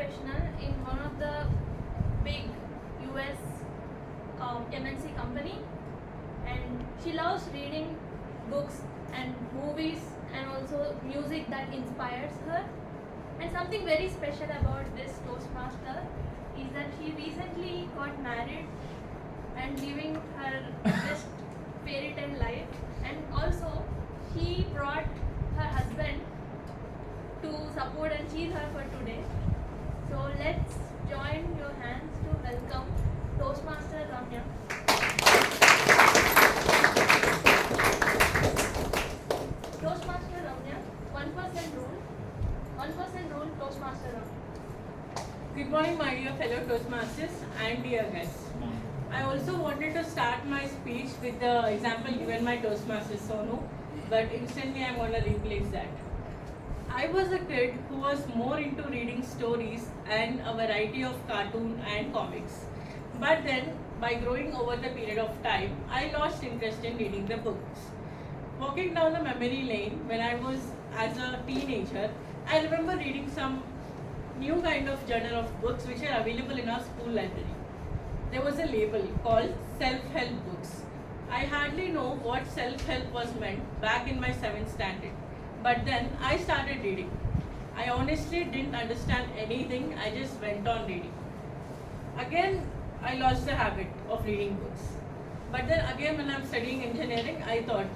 professional in one of the big US MNC company, and she loves reading books and movies and also music that inspires her. And something very special about this Toastmaster is that she recently got married and living her best fairy tale life, and also she brought her husband to support and cheer her for today. So let's join your hands to welcome Toastmaster Ramya. Toastmaster Ramya, 1% rule. 1% rule, Toastmaster Ramya. Good morning, my dear fellow Toastmasters and dear guests. I also wanted to start my speech with the example given by Toastmaster Sonu, but instantly I'm going to replace that. I was a kid who was more into reading stories and a variety of cartoon and comics. But then, by growing over the period of time, I lost interest in reading the books. Walking down the memory lane when I was as a teenager, I remember reading some new kind of genre of books which are available in our school library. There was a label called self-help books. I hardly know what self-help was meant back in my 7th standard. But then I started reading. I honestly didn't understand anything, I just went on reading. Again, I lost the habit of reading books. But then again when I'm studying engineering, I thought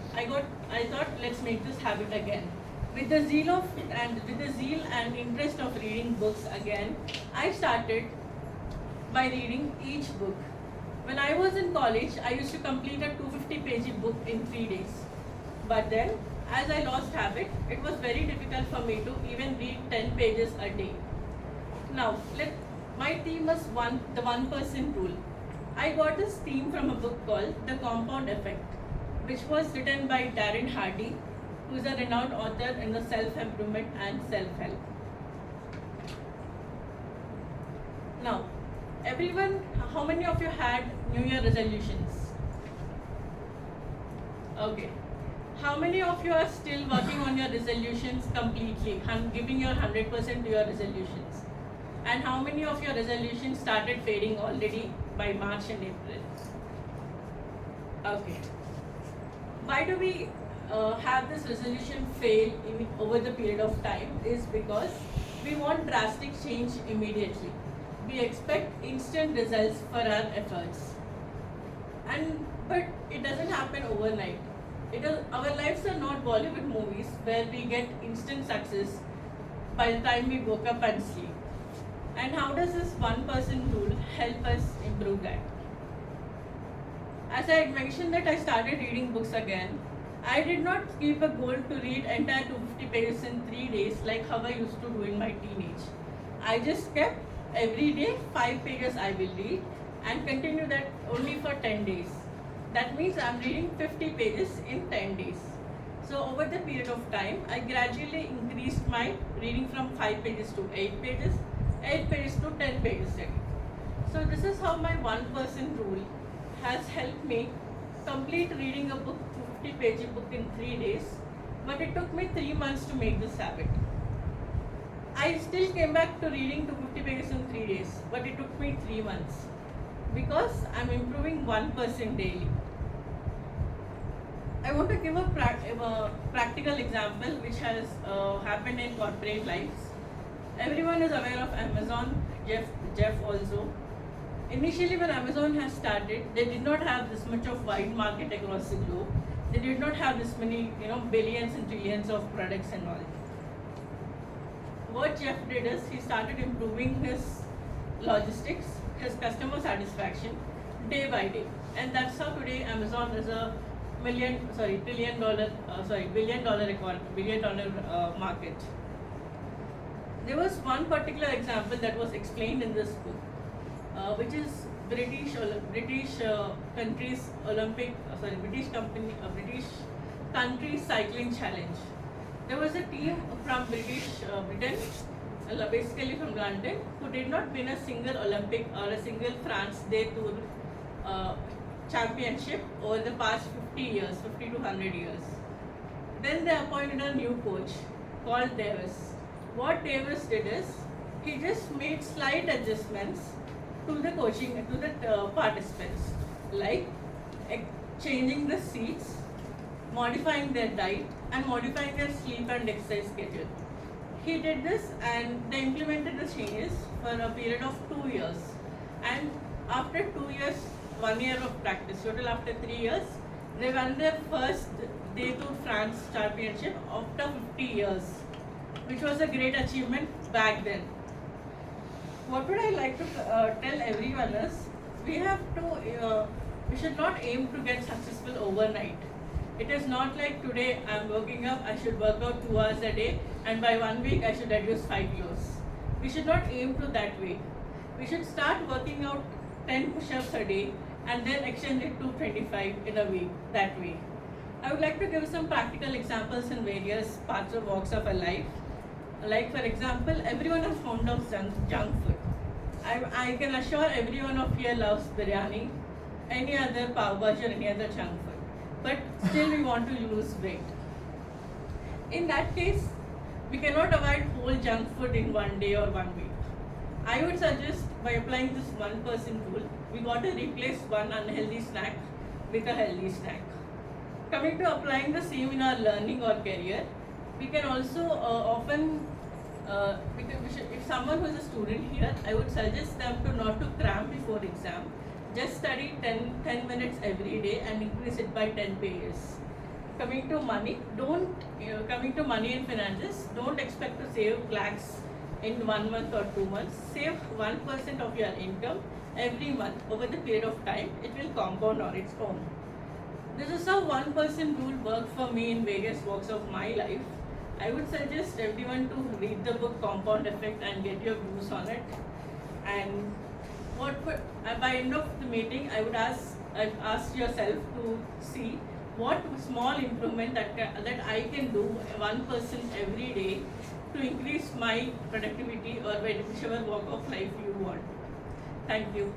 let's make this habit again. With the zeal and interest of reading books again, I started by reading each book. When I was in college, I used to complete a 250-page book in 3 days. But then, as I lost habit, it was very difficult for me to even read 10 pages a day. Now, my theme was the 1% rule. I got this theme from a book called The Compound Effect, which was written by Darren Hardy, who is a renowned author in the self-improvement and self-help. Now, everyone, how many of you had New Year resolutions? Okay. How many of you are still working on your resolutions completely, giving your 100% to your resolutions? And how many of your resolutions started fading already by March and April? Okay. Why do we have this resolution fail over the period of time is because we want drastic change immediately. We expect instant results for our efforts. But it doesn't happen overnight. Our lives are not Bollywood movies where we get instant success by the time we woke up and sleep. And how does this 1% rule help us improve that? As I had mentioned that I started reading books again, I did not keep a goal to read entire 250 pages in 3 days like how I used to do in my teenage. I just kept every day 5 pages I will read and continue that only for 10 days. That means I'm reading 50 pages in 10 days. So over the period of time, I gradually increased my reading from 5 pages to 8 pages, 8 pages to 10 pages a day. So this is how my 1% rule has helped me complete reading a book, 50-page book in 3 days, but it took me 3 months to make this habit. I still came back to reading 250 pages in 3 days, but it took me 3 months because I'm improving 1% daily. I want to give a practical example which has happened in corporate lives. Everyone is aware of Amazon, Jeff also. Initially when Amazon has started, they did not have this much of wide market across the globe. They did not have this many, billions and trillions of products and all. What Jeff did is he started improving his logistics, his customer satisfaction day by day, and that's how today Amazon is a billion dollar market. There was one particular example that was explained in this book, which is British country cycling challenge. There was a team from Britain, basically from London, who did not win a single Olympic or a single France Day Tour championship over the past 50 to 100 years. Then they appointed a new coach called Davis. What Davis did is, he just made slight adjustments to the coaching, to the participants, like changing the seats, modifying their diet, and modifying their sleep and exercise schedule. He did this and they implemented the changes for a period of 2 years. And after 2 years, 1 year of practice, total after 3 years, they won their first Day Tour France championship after 50 years, which was a great achievement back then. What would I like to tell everyone is, we should not aim to get successful overnight. It is not like today I'm working up, I should work out 2 hours a day, and by 1 week I should reduce 5 kilos. We should not aim to that way. We should start working out 10 push-ups a day and then extend it to 25 in a week, that way. I would like to give some practical examples in various parts or walks of our life. Like for example, everyone is fond of junk food. I can assure everyone of here loves biryani, any other pav bhaji or any other junk food. But still we want to lose weight. In that case, we cannot avoid whole junk food in 1 day or 1 week. I would suggest by applying this 1% rule, we got to replace one unhealthy snack with a healthy snack. Coming to applying the same in our learning or career, we can also if someone who is a student here, I would suggest them to not to cram before exam. Just study 10 minutes every day and increase it by 10 pages. Coming to money, coming to money and finances, don't expect to save lakhs in 1 month or 2 months. Save 1% of your income every month over the period of time. It will compound on its own. This is how 1% rule worked for me in various walks of my life. I would suggest everyone to read the book Compound Effect and get your views on it. And by end of the meeting, I've asked yourself to see what small improvement that I can do 1% every day to increase my productivity or whichever walk of life you want. Thank you.